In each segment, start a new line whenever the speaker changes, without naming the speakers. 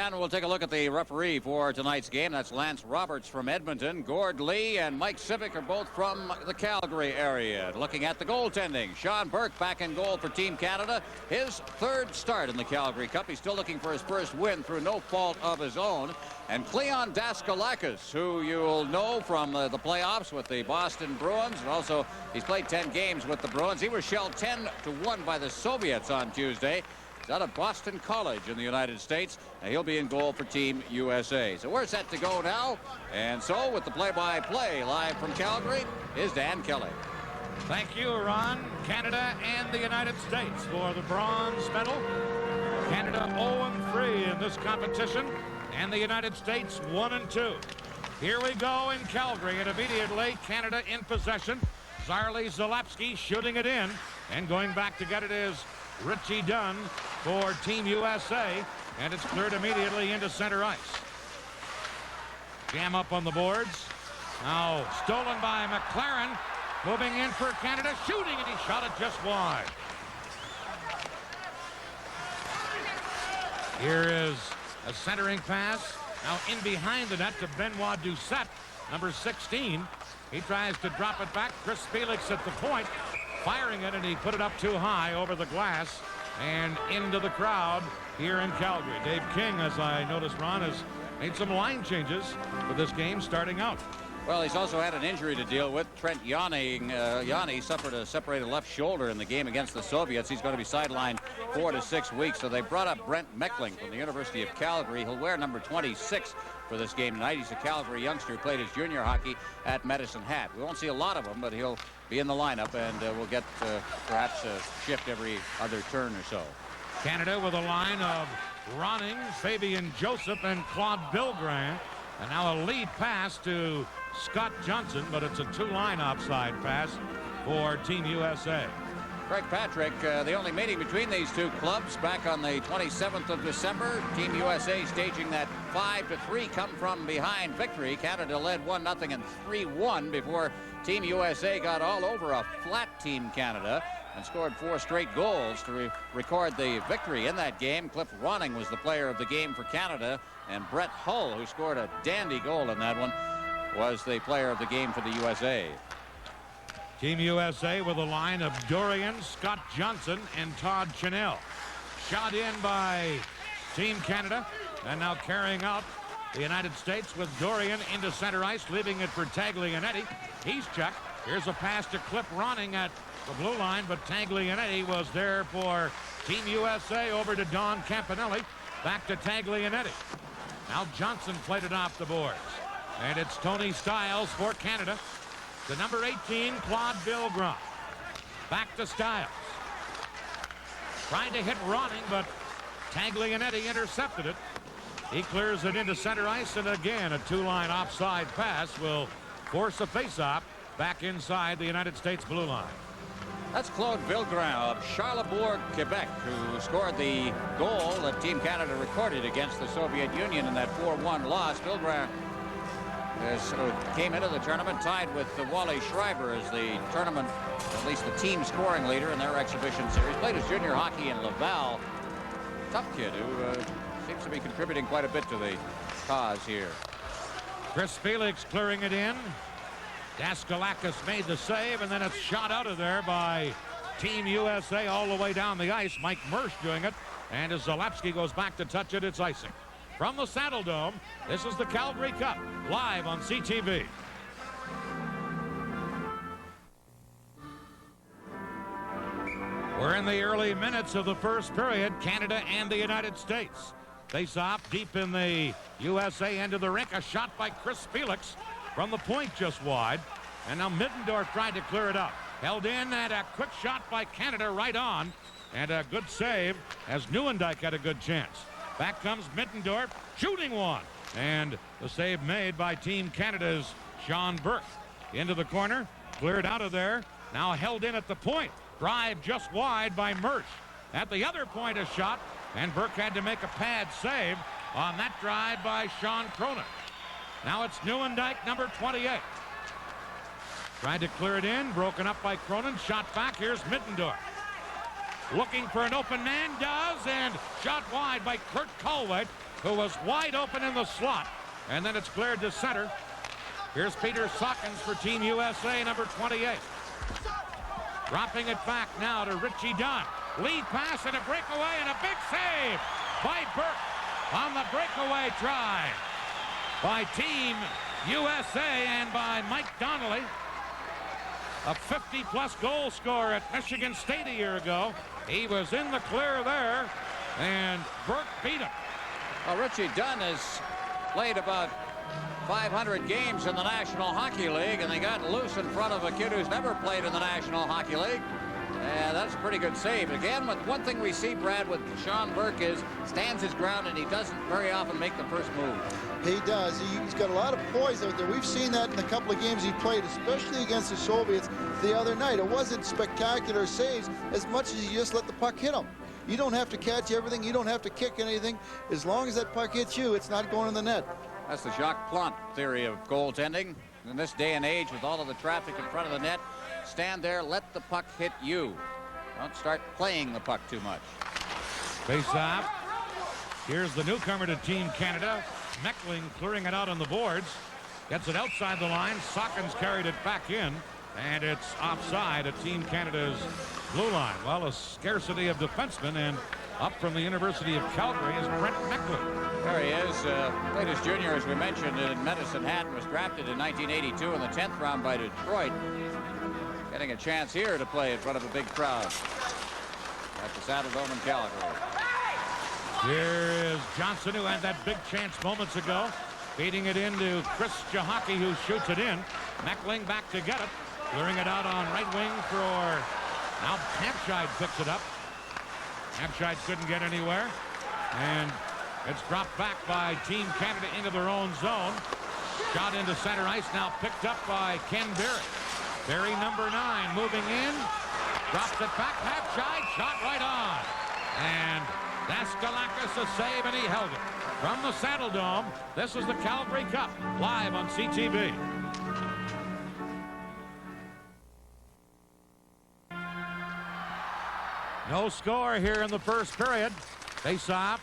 And we'll take a look at the referee for tonight's game. That's Lance Roberts from Edmonton. Gord Lee and Mike Civic are both from the Calgary area. Looking at the goaltending, Sean Burke back in goal for Team Canada. His third start in the Calgary Cup. He's still looking for his first win through no fault of his own. And Cleon Daskalakis, who you'll know from the playoffs with the Boston Bruins. And also, he's played 10 games with the Bruins. He was shelled 10-1 by the Soviets on Tuesday. He's out of Boston College in the United States, and he'll be in goal for Team USA. So we're set to go now. And so with the play-by-play live from Calgary is Dan Kelly.
Thank you, Ron. Canada and the United States for the bronze medal. Canada 0-3 in this competition, and the United States 1-2. Here we go in Calgary, and immediately Canada in possession. Zarley Zalapski shooting it in, and going back to get it is Richie Dunn for Team USA, and it's cleared immediately into center ice. Jam up on the boards. Now stolen by McLaren. Moving in for Canada, shooting, and he shot it just wide. Here is a centering pass. Now in behind the net to Benoit Doucette, number 16. He tries to drop it back. Chris Felix at the point, firing it, and he put it up too high over the glass and into the crowd here in Calgary. Dave King, as I noticed, Ron, has made some line changes for this game starting out.
Well, he's also had an injury to deal with. Trent Yanni suffered a separated left shoulder in the game against the Soviets. He's going to be sidelined 4 to 6 weeks. So they brought up Brent Meckling from the University of Calgary. He'll wear number 26 for this game tonight. He's a Calgary youngster who played his junior hockey at Medicine Hat. We won't see a lot of him, but he'll be in the lineup, and we'll get perhaps a shift every other turn or so.
Canada with a line of Ronning, Fabian Joseph, and Claude Bilgrand. And now a lead pass to Scott Johnson, but it's a two-line offside pass for Team USA.
Craig Patrick, the only meeting between these two clubs back on the 27th of December. Team USA staging that 5-3 come from behind victory. Canada led 1-0 and 3-1 before Team USA got all over a flat Team Canada and scored 4 straight goals to record the victory in that game. Cliff Ronning was the player of the game for Canada, and Brett Hull, who scored a dandy goal in that one, was the player of the game for the USA.
Team USA with a line of Dorian, Scott Johnson, and Todd Chanel. Shot in by Team Canada, and now carrying out the United States with Dorian into center ice, leaving it for Taglianetti. He's checked. Here's a pass to Cliff Ronning at the blue line, but Taglianetti was there for Team USA. Over to Don Campanelli. Back to Taglianetti. Now Johnson played it off the boards. And it's Tony Stiles for Canada. The number 18, Claude Bilgrand. Back to Stiles. Trying to hit Ronning, but Taglianetti intercepted it. He clears it into center ice, and again, a two-line offside pass will force a face-off back inside the United States blue line.
That's Claude Bilgrand of Charlebourg, Quebec, who scored the goal that Team Canada recorded against the Soviet Union in that 4-1 loss. Bilgrand came into the tournament tied with Wally Schreiber as the tournament, at least the team scoring leader in their exhibition series. Played his junior hockey in Laval. Tough kid who seems to be contributing quite a bit to the cause here.
Chris Felix clearing it in. Daskalakis made the save, and then it's shot out of there by Team USA all the way down the ice. Mike Mersch doing it, and as Zalapski goes back to touch it, it's icing. From the Saddle Dome, this is the Calgary Cup, live on CTV. We're in the early minutes of the first period. Canada and the United States face off deep in the USA end of the rink. A shot by Chris Felix from the point just wide. And now Middendorf tried to clear it up. Held in, and a quick shot by Canada right on. And a good save as Nieuwendyk had a good chance. Back comes Middendorf, shooting one. And the save made by Team Canada's Sean Burke. Into the corner, cleared out of there. Now held in at the point. Drive just wide by Mersch. At the other point, a shot. And Burke had to make a pad save on that drive by Sean Cronin. Now it's Nieuwendyk, number 28. Tried to clear it in, broken up by Cronin. Shot back, here's Middendorf. Looking for an open man, does, and shot wide by Kurt Colway. who was wide open in the slot. And then it's cleared to center. Here's Peter Sawkins for Team USA, number 28. Dropping it back now to Richie Dunn. Lead pass and a breakaway and a big save by Burke on the breakaway try by Team USA and by Mike Donnelly. A 50-plus goal scorer at Michigan State a year ago. He was in the clear there, and Burke beat him.
Well, Richie Dunn has played about 500 games in the National Hockey League, and they got loose in front of a kid who's never played in the National Hockey League. And that's a pretty good save. Again, one thing we see, Brad, with Sean Burke is stands his ground, and he doesn't very often make the first move.
He does. He's got a lot of poise out there. We've seen that in a couple of games he played, especially against the Soviets the other night. It wasn't spectacular saves as much as you just let the puck hit him. You don't have to catch everything. You don't have to kick anything. As long as that puck hits you, it's not going in the net.
That's the Jacques Plante theory of goaltending. In this day and age, with all of the traffic in front of the net, stand there, let the puck hit you. Don't start playing the puck too much.
Face off. Here's the newcomer to Team Canada. Meckling clearing it out on the boards. Gets it outside the line. Sawkins carried it back in. And it's offside at Team Canada's blue line. Well, a scarcity of defensemen, and up from the University of Calgary is Brent Meckling.
There he is. Played as junior, as we mentioned, in Medicine Hat, and was drafted in 1982 in the 10th round by Detroit. Getting a chance here to play in front of a big crowd at the Saddledome in Calgary.
Here is Johnson, who had that big chance moments ago. Feeding it into Chris Jahaki, who shoots it in. Meckling back to get it. Clearing it out on right wing for... Now Hampshire picks it up. Hampshire couldn't get anywhere. And it's dropped back by Team Canada into their own zone. Shot into center ice, now picked up by Ken Berry. Berry, number 9, moving in. Drops it back. Hampshire shot right on. And Daskalakis a save, and he held it. From the Saddledome, this is the Calgary Cup, live on CTV. No score here in the first period. Face off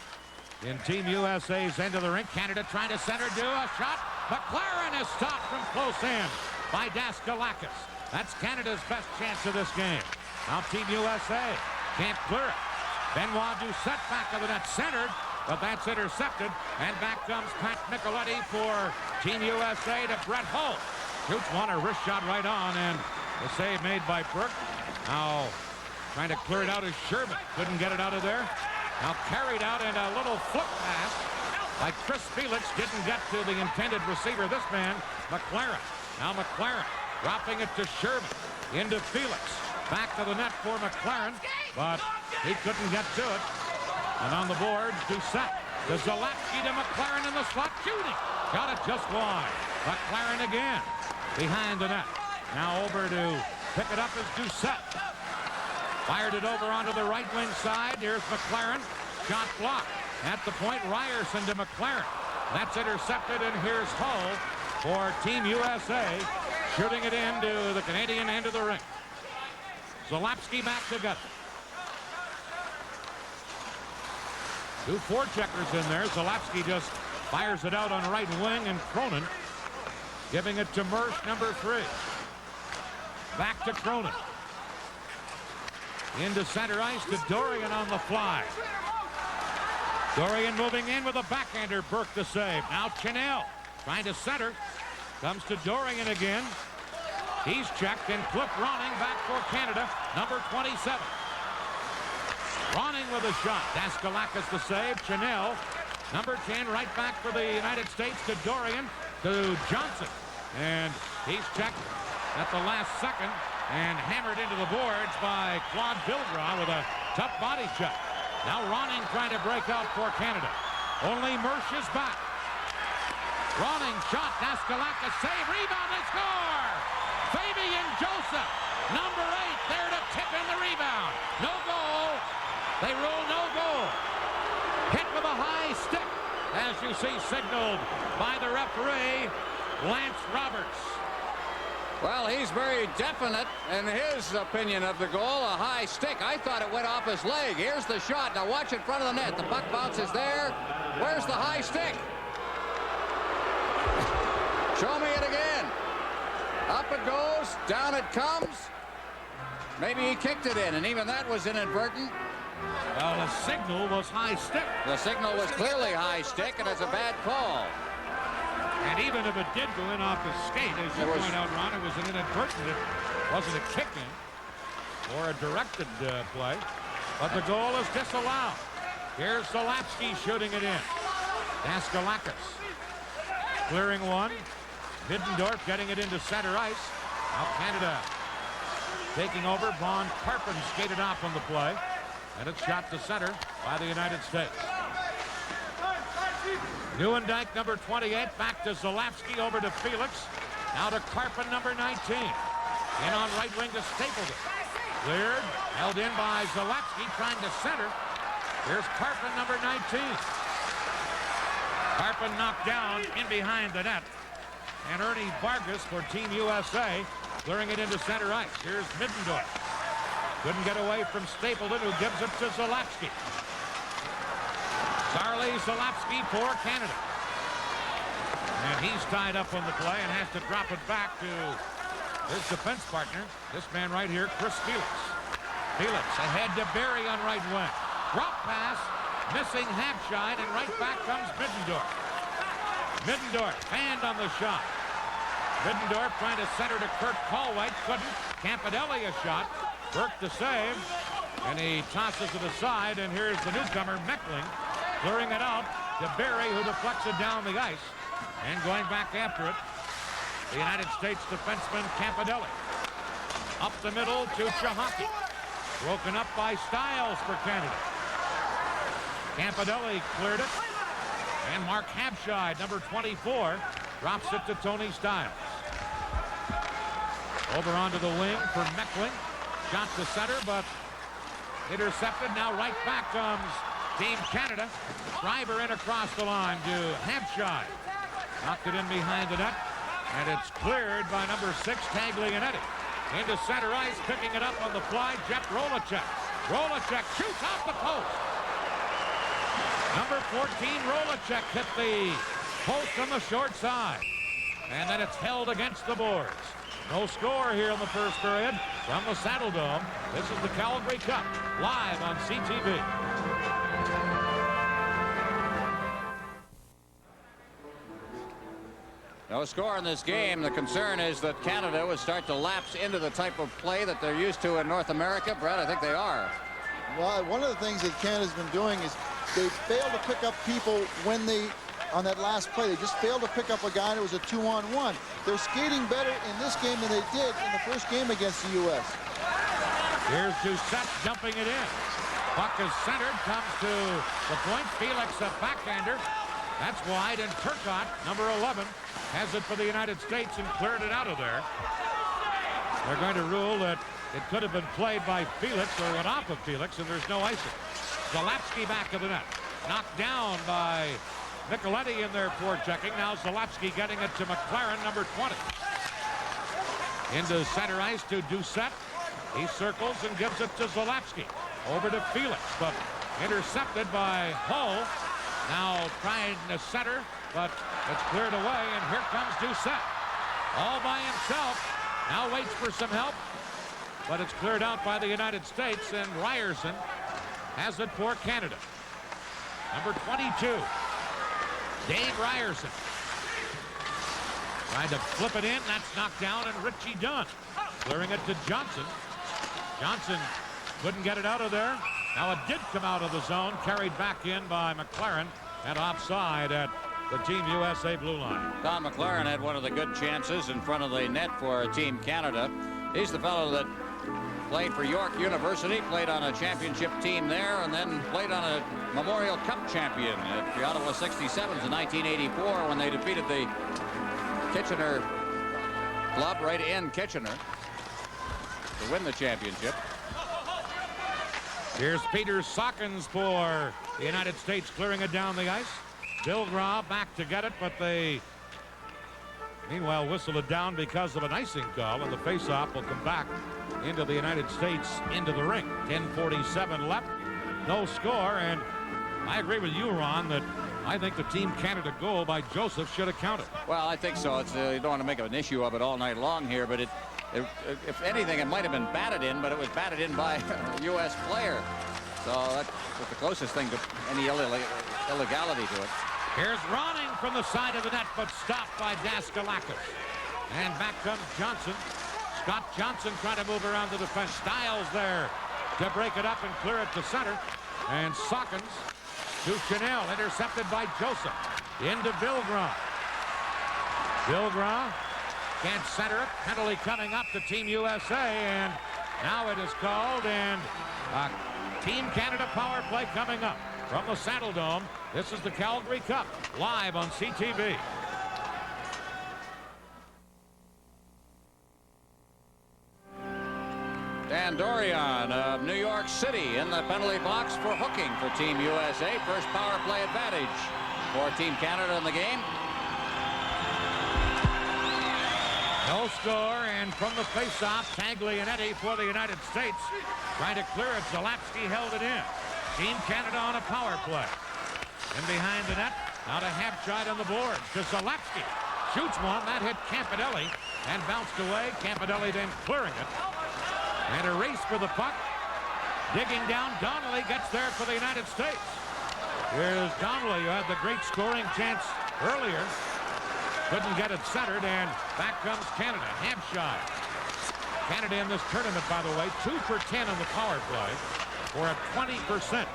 in Team USA's end of the rink. Canada trying to center, do a shot. McLaren is stopped from close in by Daskalakis. That's Canada's best chance of this game. Now Team USA can't clear it. Benoit Doucette back of the net, centered, but that's intercepted. And back comes Pat Nicoletti for Team USA to Brett Hull. Shoots one, a wrist shot right on, and the save made by Burke. Now trying to clear it out is Sherman. Couldn't get it out of there. Now carried out, and a little flip pass by Chris Felix. Didn't get to the intended receiver. This man, McLaren. Now McLaren dropping it to Sherman. Into Felix. Back to the net for McLaren, but he couldn't get to it. And on the board, Doucette to Zalapsky to McLaren in the slot, shooting. Got it just wide. McLaren again behind the net. Now over to pick it up is Doucette. Fired it over onto the right wing side. Here's McLaren. Shot blocked. At the point, Ryerson to McLaren. That's intercepted, and here's Hull for Team USA. Shooting it into the Canadian end of the rink. Zalapsky back to gut. 2 forecheckers in there. Zalapsky just fires it out on right wing, and Cronin giving it to Mersch, number 3. Back to Cronin. Into center ice to Dorian on the fly. Dorian moving in with a backhander. Burke the save. Now Chanel trying to center. Comes to Dorian again. He's checked, and Cliff Ronning back for Canada, number 27. Ronning with a shot. Daskalakis the save. Chanel, number 10, right back for the United States to Dorian, to Johnson. And he's checked at the last second and hammered into the boards by Claude Vildra with a tough body check. Now Ronning trying to break out for Canada. Only Mersch is back. Ronning shot. Daskalakis save. Rebound, they score! Fabian Joseph, number 8, there to tip in the rebound. No goal. They rule no goal. Hit with a high stick, as you see signaled by the referee, Lance Roberts.
Well, he's very definite in his opinion of the goal. A high stick. I thought it went off his leg. Here's the shot. Now watch in front of the net. The puck bounces there. Where's the high stick? Show me it again. Up it goes. Down it comes. Maybe he kicked it in, and even that was inadvertent.
Well, the signal was high stick.
The signal was clearly high stick, and it's a bad call.
And even if it did go in off his skate, as you point out, Ron, it was an inadvertent. It wasn't a kick in or a directed play. But the goal is disallowed. Here's Zalapsky shooting it in. Daskalakis clearing one. Middendorf getting it into center ice. Now Canada taking over. Von Karpen skated off on the play. And it's shot to center by the United States. Nieuwendyk, number 28, back to Zalapsky, over to Felix. Now to Karpen, number 19. In on right wing to Stapleton. Cleared, held in by Zalapsky, trying to center. Here's Karpen, number 19. Karpen knocked down in behind the net. And Ernie Vargas for Team USA, clearing it into center ice. Here's Middendorf. Couldn't get away from Stapleton, who gives it to Zalapsky. Charlie Zalapsky for Canada. And he's tied up on the play and has to drop it back to his defense partner. This man right here, Chris Felix. Felix ahead to Barry on right wing. Drop pass, missing Habscheid, and right back comes Middendorf. Middendorf fanned on the shot. Middendorf trying to center to Kurt Colway, couldn't. Campanelli a shot. Burke to save, and he tosses it aside, and here's the newcomer, Meckling, clearing it out to Barry, who deflects it down the ice, and going back after it, the United States defenseman Campanelli. Up the middle to Chahaki. Broken up by Stiles for Canada. Campanelli cleared it, and Mark Habscheid, number 24, drops it to Tony Stiles. Over onto the wing for Meckling. Shot to center, but intercepted. Now right back comes Team Canada. Driver in across the line to Habscheid. Knocked it in behind the net, and it's cleared by number 6, Taglianetti. Into center ice, picking it up on the fly, Jeff Rolacek. Rolacek shoots off the post. Number 14, Rolacek, hit the post on the short side. And then it's held against the boards. No score here in the first period from the Saddle Dome. This is the Calgary Cup, live on CTV.
No score in this game. The concern is that Canada would start to lapse into the type of play that they're used to in North America. Brett, I think they are.
Well, one of the things that Canada's been doing is they've failed to pick up people when they, on that last play, they just failed to pick up a guy that was a 2-on-1. They're skating better in this game than they did in the first game against the U.S.
Here's Doucette dumping it in. Puck is centered, comes to the point. Felix, a backhander. That's wide, and Turcotte, number 11, has it for the United States and cleared it out of there. They're going to rule that it could have been played by Felix or went off of Felix, and there's no icing. Zalapsky back of the net. Knocked down by Nicoletti in there for checking. Now Zalapsky getting it to McLaren, number 20. Into center ice to Doucette. He circles and gives it to Zalapsky. Over to Felix, but intercepted by Hull. Now trying to center, but it's cleared away, and here comes Doucette. All by himself. Now waits for some help, but it's cleared out by the United States, and Ryerson has it for Canada. Number 22, Dave Ryerson. Trying to flip it in, that's knocked down, and Richie Dunn clearing it to Johnson. Johnson couldn't get it out of there. Now it did come out of the zone, carried back in by McLaren, and offside at the Team USA blue line.
Don McLaren had one of the good chances in front of the net for Team Canada. He's the fellow that played for York University, played on a championship team there, and then played on a Memorial Cup champion at the Ottawa 67s in 1984 when they defeated the Kitchener club right in Kitchener to win the championship.
Here's Peter Sockens for the United States, clearing it down the ice. Bill Graw back to get it, but they Meanwhile, whistle it down because of an icing call, and the faceoff will come back into the United States, into the ring. 10:47 left, no score, and I agree with you, Ron, that I think the Team Canada goal by Joseph should have counted.
Well, I think so. It's you don't want to make an issue of it all night long here, but if anything, it might have been batted in, but it was batted in by a U.S. player. So that's the closest thing to any illegality to it.
Here's Ronning from the side of the net, but stopped by Daskalakis. And back comes Johnson. Scott Johnson trying to move around the defense. Styles there to break it up and clear it to center. And Sawkins to Chanel, intercepted by Joseph. Into Vilgrand. Vilgrand can't center it. Penalty coming up to Team USA, and now it is called, and Team Canada power play coming up from the Saddle Dome. This is the Calgary Cup, live on CTV.
Dan Dorian of New York City in the penalty box for hooking for Team USA. First power play advantage for Team Canada in the game.
No score, and from the faceoff, Taglianetti for the United States. Trying to clear it, Zalapski held it in. Team Canada on a power play. And behind the net, now to Hampshire on the board to Zalapski. Shoots one, that hit Campanelli and bounced away. Campanelli then clearing it. And a race for the puck. Digging down, Donnelly gets there for the United States. Here's Donnelly, who had the great scoring chance earlier. Couldn't get it centered, and back comes Canada. Hampshire. Canada in this tournament, by the way, 2 for 10 on the power play for a 20%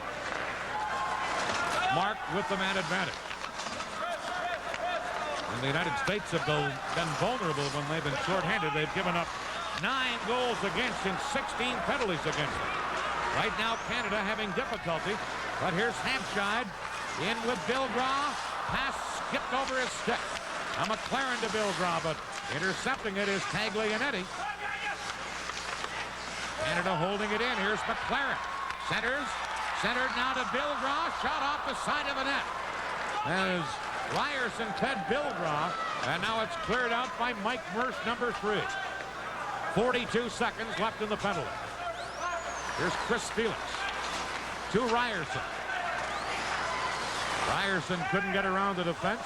mark with the man advantage. And the United States have been vulnerable when they've been shorthanded. They've given up 9 goals against and 16 penalties against them. Right now, Canada having difficulty, but here's Hampshire in with Vilgrand. Pass skipped over his stick. A McLaren to Vilgrand, but intercepting it is Taglianetti. Canada holding it in. Here's McLaren. Centers. Centered now to Vilgrand. Shot off the side of the net. As Ryerson fed Vilgrand, and now it's cleared out by Mike Mersch, number 3. 42 seconds left in the penalty. Here's Chris Felix to Ryerson. Ryerson couldn't get around the defense.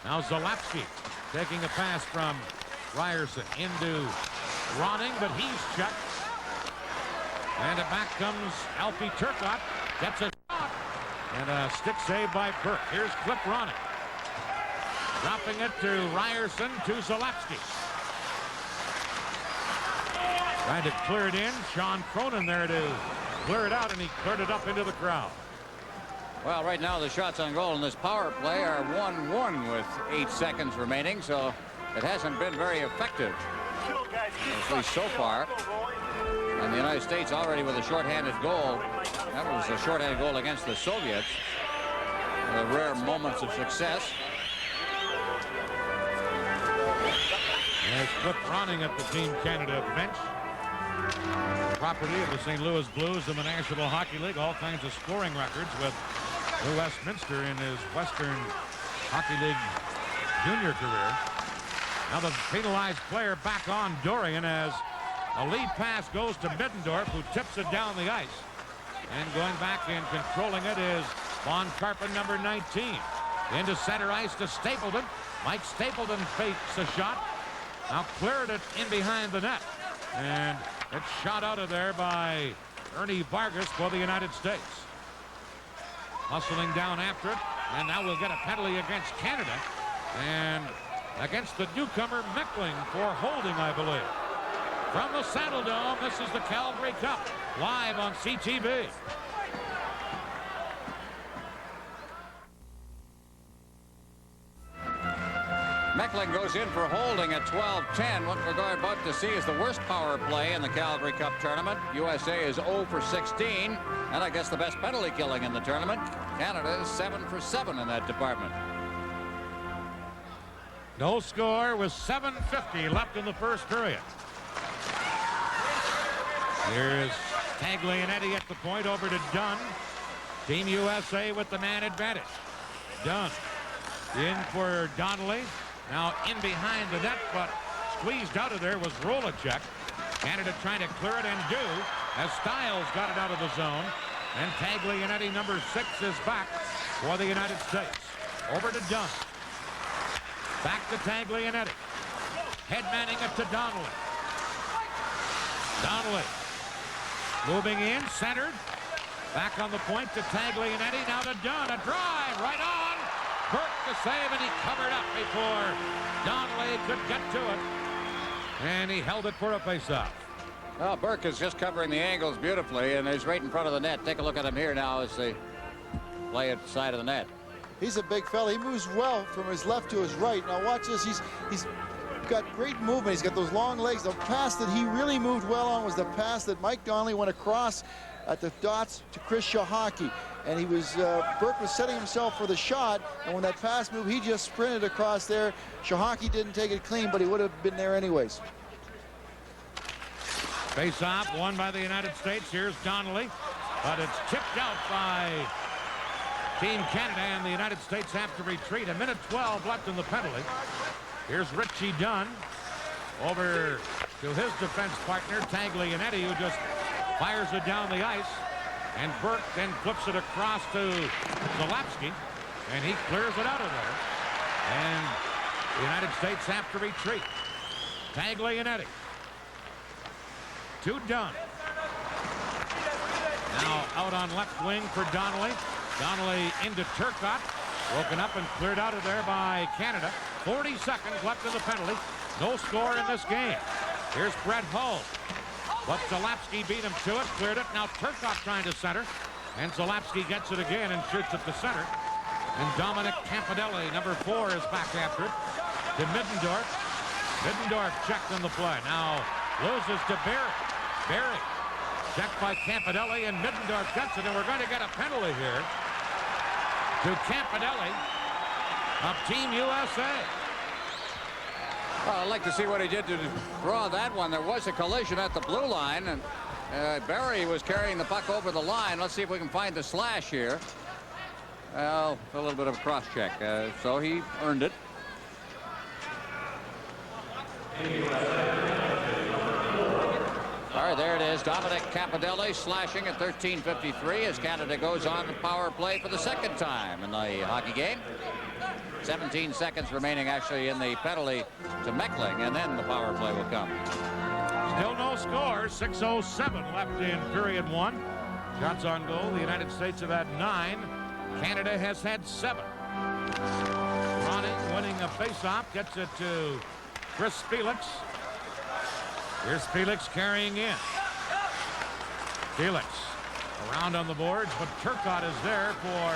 Now Zalapski taking a pass from Ryerson into Ronning, but he's checked. And back comes Alfie Turcotte. Gets a shot. And a stick save by Burke. Here's Cliff Ronning. Dropping it to Ryerson to Zalapski. Trying to clear it in. Sean Cronin there to clear it out, and he cleared it up into the crowd.
Well, right now the shots on goal in this power play are 1-1 with 8 seconds remaining, so it hasn't been very effective, at least so far. And the United States already with a shorthanded goal. That was a shorthanded goal against the Soviets. The rare moments of success.
There's Cliff Ronning at the Team Canada bench. Property of the St. Louis Blues in the National Hockey League. All kinds of scoring records with Lou Westminster in his Western Hockey League junior career. Now the penalized player back on Dorian as a lead pass goes to Middendorf, who tips it down the ice. And going back and controlling it is Von Karpen, number 19. Into center ice to Stapleton. Mike Stapleton fakes a shot. Now cleared it in behind the net. And it's shot out of there by Ernie Vargas for the United States. Hustling down after it, and now we'll get a penalty against Canada and against the newcomer Meckling for holding, I believe. From the Saddle Dome, this is the Calgary Cup, live on CTV.
Meckling goes in for holding at 12-10. What we're about to see is the worst power play in the Calgary Cup tournament. USA is 0 for 16, and I guess the best penalty killing in the tournament. Canada is 7 for 7 in that department.
No score with 7:50 left in the first period. Here's Taglianetti at the point, over to Dunn. Team USA with the man advantage. Dunn in for Donnelly. Now in behind the net, but squeezed out of there was Rolacek. Canada trying to clear it and do as Styles got it out of the zone. And Taglianetti, number 6, is back for the United States. Over to Dunn. Back to Taglianetti. Headmanning it to Donnelly. Donnelly moving in, centered. Back on the point to Taglianetti. Now to Dunn. A drive right on. Burke to save, and he covered up before Donnelly could get to it. And he held it for a faceoff.
Well, Burke is just covering the angles beautifully, and he's right in front of the net. Take a look at him here now as they play at the side of the net.
He's a big fella. He moves well from his left to his right. Now watch this. He's got great movement. He's got those long legs. The pass that he really moved well on was the pass that Mike Donnelly went across at the dots to Chris Shahaki. And he was, Burke was setting himself for the shot, and when that pass moved, he just sprinted across there. Shahaki didn't take it clean, but he would have been there anyways.
Face-off won by the United States. Here's Donnelly, but it's tipped out by Team Canada, and the United States have to retreat. 1:12 left in the penalty. Here's Richie Dunn over to his defense partner, Taglianetti, who just fires it down the ice. And Burke then flips it across to Zalapski, and he clears it out of there. And the United States have to retreat. Taglianetti to Dunn. Now out on left wing for Donnelly. Donnelly into Turcotte. Broken up and cleared out of there by Canada. 40 seconds left in the penalty. No score in this game. Here's Brett Hull. But Zalapski beat him to it, cleared it. Now Turcotte trying to center. And Zalapski gets it again and shoots it to center. And Dominic Campanelli, number 4, is back after it. To Middendorf. Middendorf checked in the play. Now loses to Barry. Barry checked by Campanelli, and Middendorf gets it. And we're going to get a penalty here to Campanelli of Team USA.
Well, I'd like to see what he did to draw that one. There was a collision at the blue line, and Barry was carrying the puck over the line. Let's see if we can find the slash here. Well, a little bit of a cross check, so he earned it. All right, there it is. Dominic Campanelli slashing at 13:53 as Canada goes on to power play for the second time in the hockey game. 17 seconds remaining actually in the penalty to Meckling, and then the power play will come.
Still no score. 6:07 left in period 1. Shots on goal. The United States have had 9. Canada has had 7. Ronning winning a faceoff, gets it to Chris Felix. Here's Felix carrying in. Felix around on the boards, but Turcotte is there for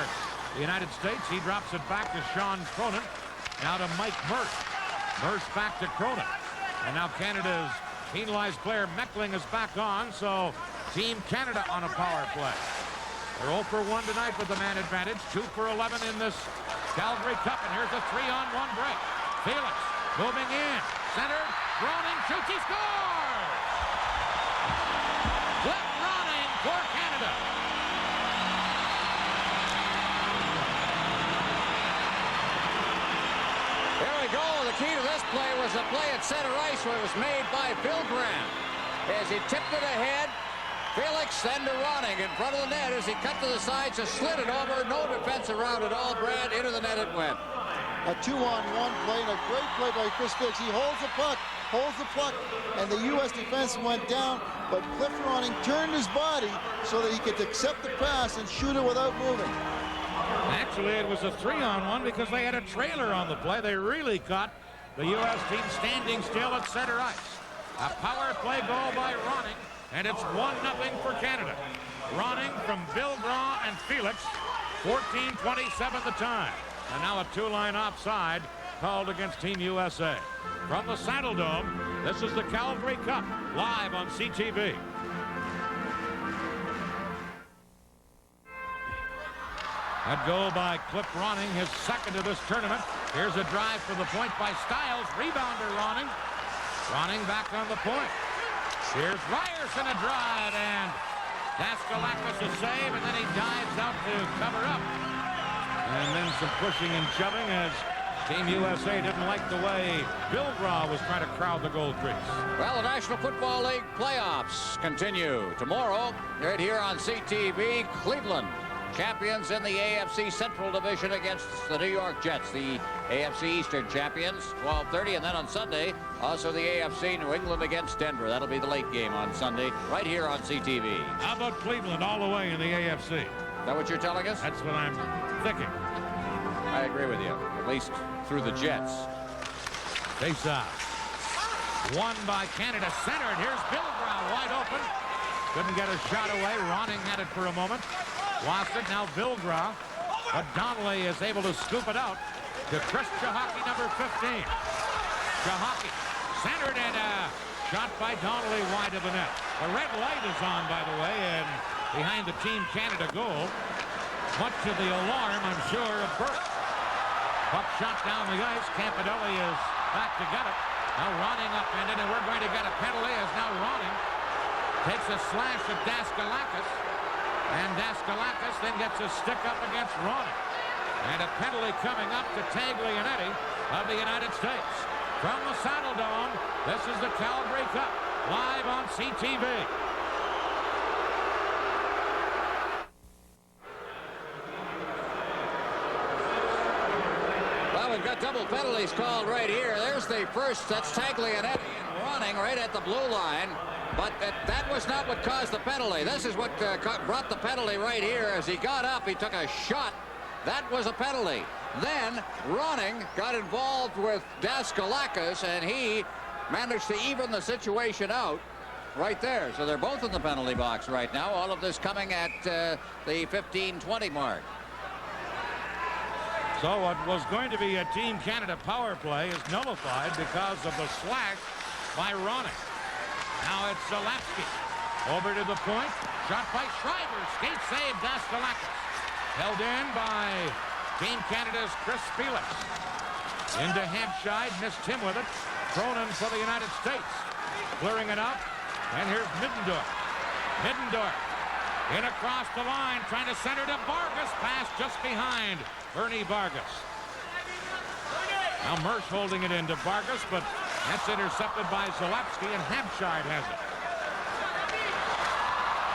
the United States. He drops it back to Sean Cronin. Now to Mike Mersch. Mersch back to Cronin. And now Canada's penalized player Meckling is back on, so Team Canada on a power play. They're 0 for 1 tonight with the man advantage. 2 for 11 in this Calgary Cup, and here's a 3-on-1 break. Felix moving in. Centered. Ronning shoots. He scores! Cliff Ronning for Canada.
There we go. The key to this play was a play at center ice where it was made by Bill Graham. As he tipped it ahead, Felix then to Ronning in front of the net as he cut to the side, just slid it over. No defense around at all, Brad. Into the net it went.
A 2-on-1 play, and a great play by Chris Felix. He holds the puck, and the U.S. defense went down, but Cliff Ronning turned his body so that he could accept the pass and shoot it without moving.
Actually, it was a 3-on-1 because they had a trailer on the play. They really caught the U.S. team standing still at center ice. A power play goal by Ronning, and it's 1-0 for Canada. Ronning from Bill Braun and Felix, 14:27 the time. And now a 2-line offside called against Team USA. From the Saddle Dome, this is the Calgary Cup, live on CTV. That goal by Cliff Ronning, his second of this tournament. Here's a drive for the point by Styles. Rebounder Ronning. Ronning back on the point. Here's Ryerson a drive, and Daskalakis a save, and then he dives out to cover up. And then some pushing and shoving as Team USA didn't like the way Bill Graw was trying to crowd the goal crease.
Well, the National Football League playoffs continue tomorrow right here on CTV. Cleveland, champions in the AFC Central Division against the New York Jets, the AFC Eastern champions, 12:30. And then on Sunday, also the AFC New England against Denver. That'll be the late game on Sunday right here on CTV.
How about Cleveland all the way in the AFC?
Is that what you're telling us?
That's what I'm thinking.
I agree with you, at least through the Jets.
Face off. Won by Canada, centered. Here's Bill Graw wide open. Couldn't get a shot away. Ronning had it for a moment. Lost it. Now Bill Graw. But Donnelly is able to scoop it out to Chris Chahaki, number 15. Chahaki centered and shot by Donnelly wide of the net. The red light is on, by the way, and behind the Team Canada goal. Much to the alarm, I'm sure, of Burke. Puck shot down the ice. Campanelli is back to get it. Now Ronning upended, and we're going to get a penalty as now Ronning takes a slash at Daskalakis. And Daskalakis then gets a stick up against Ronning. And a penalty coming up to Taglianetti of the United States. From the Saddle Dome, this is the Calgary Cup, live on CTV.
Well, we've got double penalties called right here. There's the first. That's Taglianetti and Ronning right at the blue line. But that was not what caused the penalty. This is what brought the penalty right here. As he got up, he took a shot. That was a penalty. Then Ronning got involved with Daskalakis, and he managed to even the situation out right there. So they're both in the penalty box right now. All of this coming at the 15-20 mark.
So what was going to be a Team Canada power play is nullified because of the slash by Ronning. Now it's Zalapski. Over to the point. Shot by Schreiber. Skate save Daskalakis. Held in by Team Canada's Chris Felix. Into Hampshire. Missed him with it. Cronin for the United States. Clearing it up. And here's Middendorf. Middendorf. In across the line. Trying to center to Vargas. Pass just behind Bernie Vargas. Now Mersch holding it into Vargas, but that's intercepted by Zalapski, and Hampshire has it.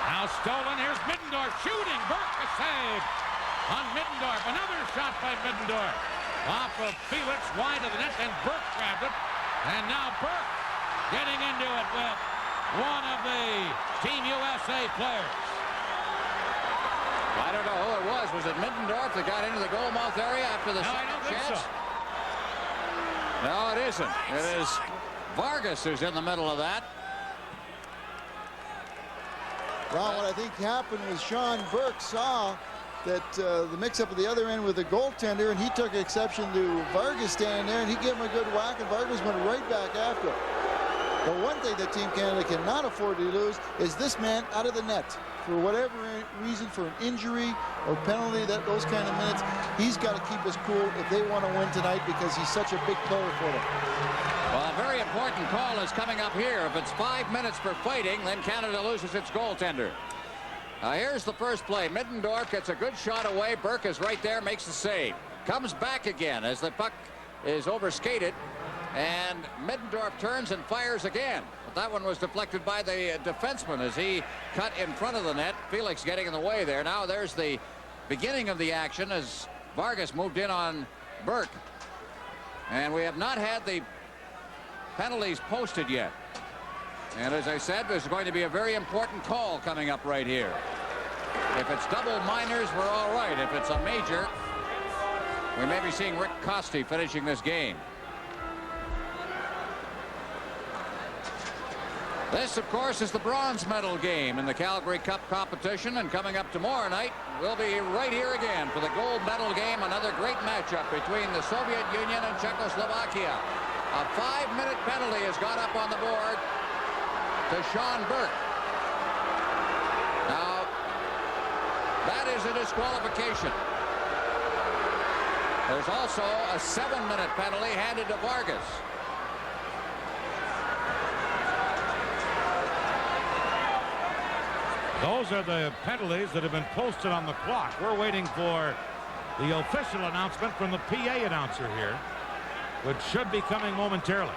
Now stolen. Here's Middendorf shooting. Burke a save on Middendorf. Another shot by Middendorf. Off of Felix, wide of the net, and Burke grabbed it. And now Burke getting into it with one of the Team USA players.
I don't know who it was. Was it Middendorf that got into the goal mouth area after the second chance?
So.
No, it isn't. It is Vargas who's in the middle of that.
Ron, what I think happened was Sean Burke saw that the mix-up at the other end with the goaltender, and he took exception to Vargas standing there, and he gave him a good whack, and Vargas went right back after him. But one thing that Team Canada cannot afford to lose is this man out of the net. For whatever reason, for an injury or penalty, those kind of minutes, he's got to keep his cool if they want to win tonight because he's such a big player for them.
Well, a very important call is coming up here. If it's 5 minutes for fighting, then Canada loses its goaltender. Here's the first play. Middendorf gets a good shot away. Burke is right there, makes the save. Comes back again as the puck is overskated. And Middendorf turns and fires again. But that one was deflected by the defenseman as he cut in front of the net. Felix getting in the way there. Now there's the beginning of the action as Vargas moved in on Burke. And we have not had the penalties posted yet. And as I said, there's going to be a very important call coming up right here. If it's double minors, we're all right. If it's a major, we may be seeing Rick Costi finishing this game. This, of course, is the bronze medal game in the Calgary Cup competition, and coming up tomorrow night, we'll be right here again for the gold medal game. Another great matchup between the Soviet Union and Czechoslovakia. A 5-minute penalty has gone up on the board to Sean Burke. Now, that is a disqualification. There's also a 7-minute penalty handed to Vargas.
Those are the penalties that have been posted on the clock. We're waiting for the official announcement from the PA announcer here. which should be coming momentarily.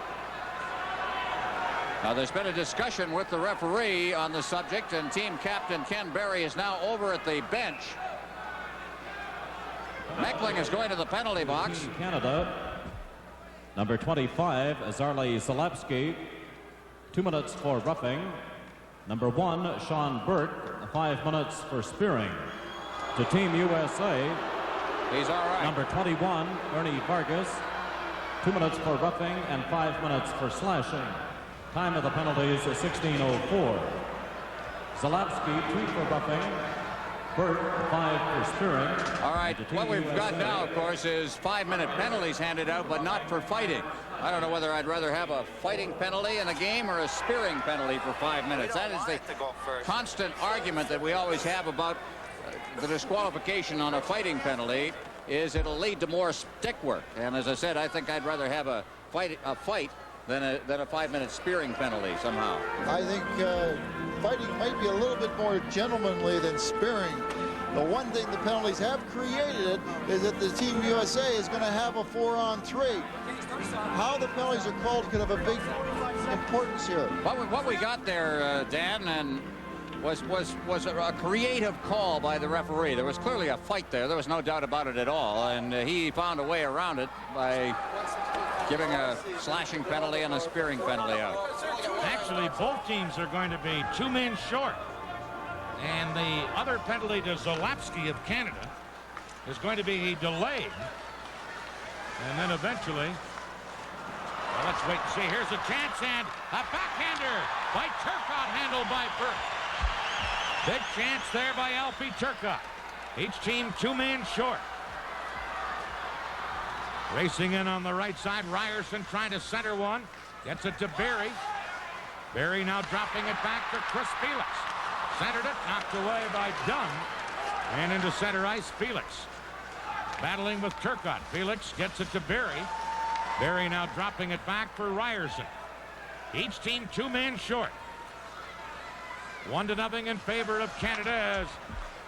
Now, there's been a discussion with the referee on the subject, and team captain Ken Berry is now over at the bench. Meckling is going to the penalty box.
Canada, number 25, Zarley Zalapski, 2 minutes for roughing. Number 1, Sean Burke, 5 minutes for spearing. To Team USA,
he's all right.
Number 21, Ernie Vargas, 2 minutes for roughing and 5 minutes for slashing. Time of the penalties is 16:04. Zalapski, 2 for roughing. Burke, 5 for spearing.
All right, what we've got now, of course, is 5-minute penalties handed out, but not for fighting. I don't know whether I'd rather have a fighting penalty in a game or a spearing penalty for 5 minutes. That is the constant argument that we always have about the disqualification on a fighting penalty, is it'll lead to more stick work. And as I said, I think I'd rather have a fight than a 5-minute spearing penalty somehow.
I think fighting might be a little bit more gentlemanly than spearing. The one thing the penalties have created is that the Team USA is going to have a 4-on-3. How the penalties are called could have a big importance here.
What we got there, Dan, and was a creative call by the referee. There was clearly a fight there. There was no doubt about it at all, and he found a way around it by giving a slashing penalty and a spearing penalty out.
Actually, both teams are going to be 2 men short. And the other penalty to Zalapski of Canada is going to be delayed. And then eventually, well, let's wait and see. Here's a chance, and a backhander by Turcotte, handled by Burke. Big chance there by Alfie Turcotte. Each team 2 men short. Racing in on the right side, Ryerson trying to center one. Gets it to Berry. Berry now dropping it back to Chris Felix. Centered it, knocked away by Dunn. And into center ice, Felix. Battling with Turcotte. Felix gets it to Berry. Berry now dropping it back for Ryerson. Each team 2 men short. 1-0 in favor of Canada as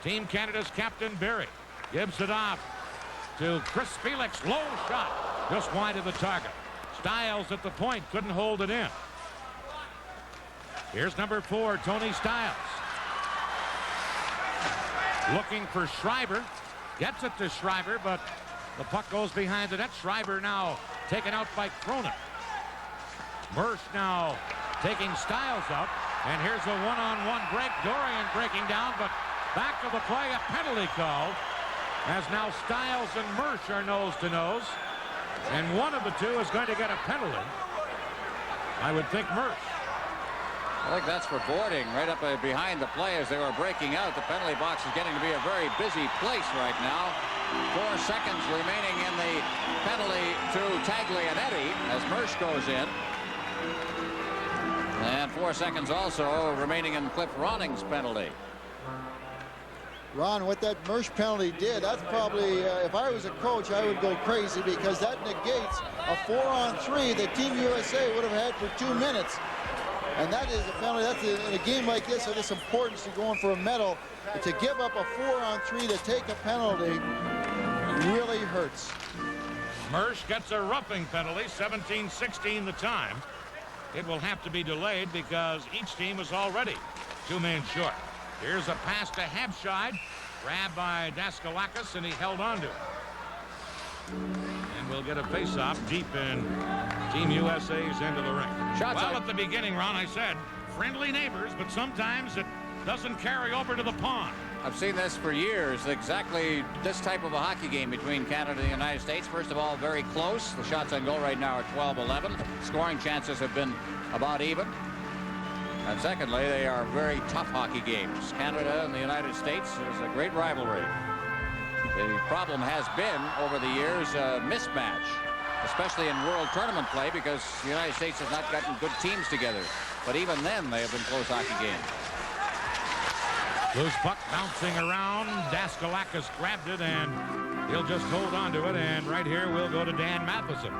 Team Canada's captain Berry gives it off to Chris Felix. Low shot just wide of the target. Stiles at the point, couldn't hold it in. Here's number 4, Tony Stiles. Looking for Schreiber. Gets it to Schreiber, but the puck goes behind the net. Schreiber now taken out by Cronin. Mersch now taking Stiles out. And here's a one-on-one break. Dorian breaking down, but back of the play, a penalty called. As now Stiles and Mersch are nose to nose. And one of the two is going to get a penalty. I would think Mersch.
I think that's for boarding right up behind the play as they were breaking out. The penalty box is getting to be a very busy place right now. 4 seconds remaining in the penalty to Taglianetti as Mersch goes in. And 4 seconds also remaining in Cliff Ronning's penalty.
Ron, what that Mersch penalty did, that's probably, if I was a coach, I would go crazy, because that negates a 4-on-3 that Team USA would have had for 2 minutes. And that is a penalty. That's in a game like this, of this importance to going for a medal, to give up a 4-on-3 to take a penalty really hurts.
Mersch gets a roughing penalty, 17-16 the time. It will have to be delayed because each team is already 2 men short. Here's a pass to Habscheid, grabbed by Daskalakis, and he held on to it. And we'll get a face-off deep in Team USA's end of the ring. At the beginning, Ron, I said friendly neighbors, but sometimes it doesn't carry over to the pond.
I've seen this for years, exactly this type of a hockey game between Canada and the United States. First of all, very close. The shots on goal right now are 12-11. Scoring chances have been about even. And secondly, they are very tough hockey games. Canada and the United States is a great rivalry. The problem has been, over the years, a mismatch, especially in world tournament play, because the United States has not gotten good teams together. But even then, they have been close hockey games.
Loose puck bouncing around. Daskalakis grabbed it, and he'll just hold on to it. And right here, we'll go to Dan Matheson.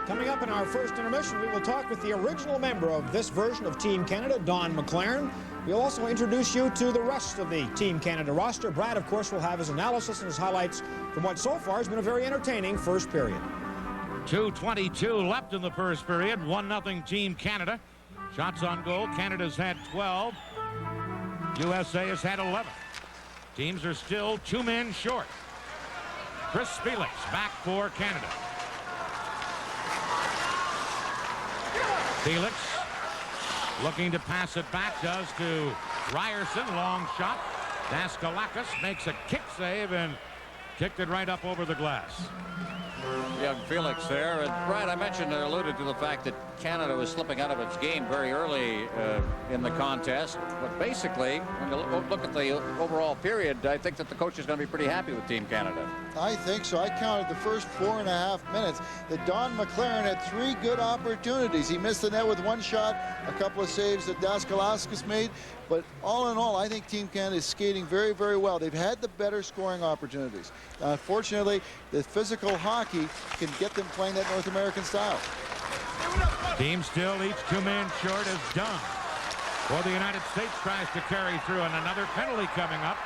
Coming up in our first intermission, we will talk with the original member of this version of Team Canada, Don McLaren. We'll also introduce you to the rest of the Team Canada roster. Brad, of course, will have his analysis and his highlights from what so far has been a very entertaining first period.
2:22 left in the first period. 1-0 Team Canada. Shots on goal. Canada's had 12. USA has had 11. Teams are still 2 men short. Chris Felix back for Canada. Felix looking to pass it back, does to Ryerson. Long shot. Daskalakis makes a kick save and kicked it right up over the glass.
Young Felix there. And Brad, I mentioned and alluded to the fact that Canada was slipping out of its game very early in the contest. But basically, when you look at the overall period, I think that the coach is going to be pretty happy with Team Canada.
I think so. I counted the first 4.5 minutes that Don McLaren had 3 good opportunities. He missed the net with 1 shot, a couple of saves that Daskalakis made. But all in all, I think Team Canada is skating very, very well. They've had the better scoring opportunities. Unfortunately, the physical hockey can get them playing that North American style.
Team still each 2 men short is done. For the United States tries to carry through, and another penalty coming up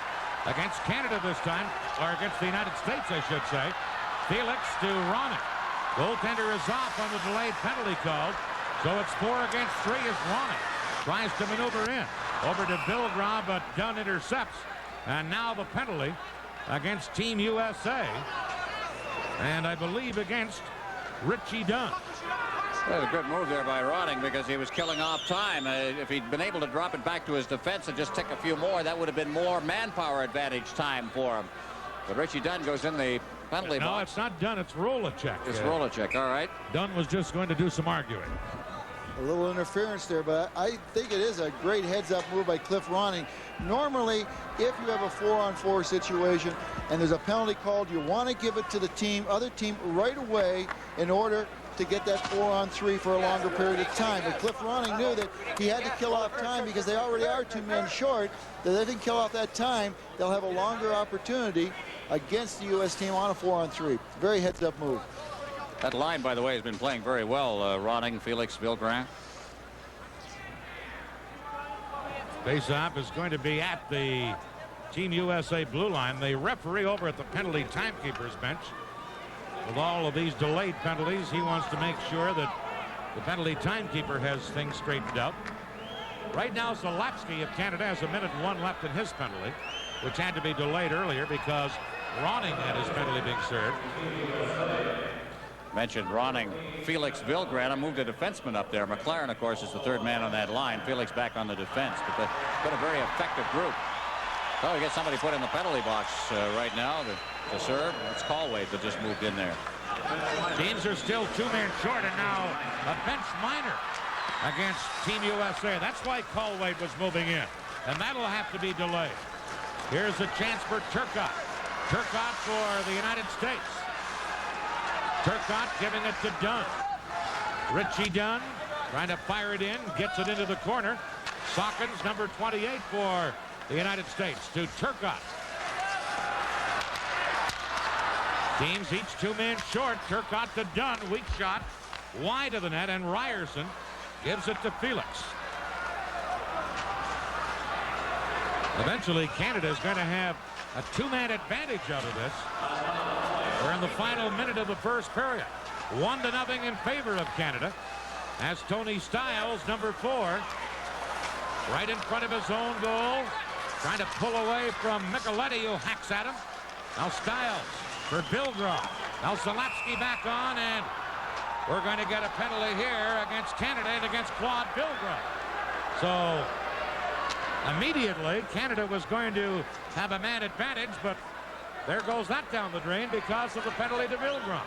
against Canada this time, or against the United States, I should say. Felix to Ronning. Goaltender is off on the delayed penalty called, so it's 4 against 3 as Ronning tries to maneuver in. Over to Billgrom, but Dunn intercepts. And now the penalty against Team USA. And I believe against Richie Dunn.
That was a good move there by Ronning because he was killing off time. If he'd been able to drop it back to his defense and just take a few more, that would have been more manpower advantage time for him. But Richie Dunn goes in the penalty box.
No, it's not Dunn. It's Rolacek.
It's Rolacek. All right.
Dunn was just going to do some arguing.
A little interference there, but I think it is a great heads-up move by Cliff Ronning. Normally, if you have a 4-on-4 situation and there's a penalty called, you want to give it to the other team right away in order to get that 4-on-3 for a longer period of time. But Cliff Ronning knew that he had to kill off time because they already are 2 men short. That if they can kill off that time, they'll have a longer opportunity against the U.S. team on a 4-on-3. Very heads-up move.
That line, by the way, has been playing very well. Ronning, Felix, Billgrom.
Face-off is going to be at the Team USA blue line. The referee over at the penalty timekeeper's bench. With all of these delayed penalties, he wants to make sure that the penalty timekeeper has things straightened out. Right now, Zalapsky of Canada has 1:01 left in his penalty, which had to be delayed earlier because Ronning had his penalty being served.
Mentioned Ronning, Felix, Billgrom moved a defenseman up there. McLaren, of course, is the 3rd man on that line. Felix back on the defense, but they've been a very effective group. Oh, we get somebody put in the penalty box right now to serve. It's Callway that just moved in there.
Teams are still 2 men short, and now a bench minor against Team USA. That's why Callway was moving in, and that'll have to be delayed. Here's a chance for Turcotte. Turcotte for the United States. Turcotte giving it to Dunn. Richie Dunn trying to fire it in, gets it into the corner. Sawkins, number 28 for the United States, to Turcotte. Teams each 2 men short. Turcotte to Dunn, weak shot, wide of the net, and Ryerson gives it to Felix. Eventually, Canada is going to have a 2-man advantage out of this. We're in the final minute of the first period. 1-0 in favor of Canada as Tony Stiles, number 4, right in front of his own goal, trying to pull away from Micheletti, who hacks at him. Now Stiles for Billgrom. Now Zalapsky back on, and we're going to get a penalty here against Canada and against Claude Billgrom. So immediately, Canada was going to have a man advantage, but there goes that down the drain because of the penalty to Billgrom.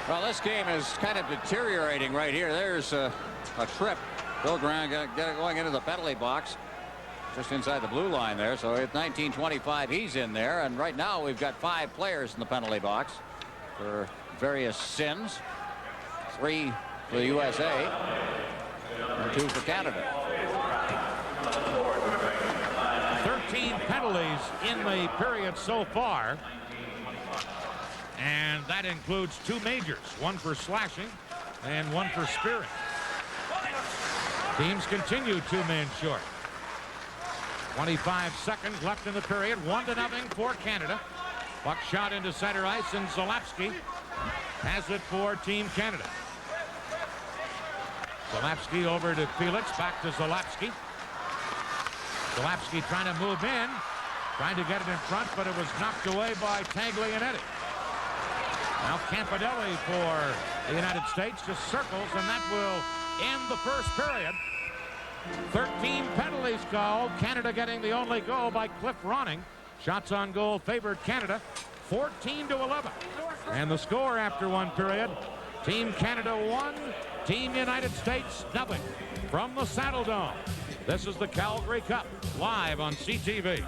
Well, this game is kind of deteriorating right here. There's a trip. Billgrom going into the penalty box just inside the blue line there. So at 19:25, he's in there. And right now, we've got 5 players in the penalty box for various sins. 3 for the USA and 2 for Canada.
13 penalties in the period so far, and that includes 2 majors, 1 for slashing and 1 for spearing. Teams continue 2 men short. 25 seconds left in the period. 1-0 for Canada. Puck shot into center ice, and Zalapsky has it for Team Canada. Zalapski over to Felix, back to Zalapski. Zalapski trying to move in, trying to get it in front, but it was knocked away by Taglianetti. Now Campanelli for the United States just circles, and that will end the first period. 13 penalties called. Canada getting the only goal by Cliff Ronning. Shots on goal favored Canada, 14-11. And the score after one period, Team Canada 1, Team United States 0. From the Saddle Dome, this is the Calgary Cup, live on CTV.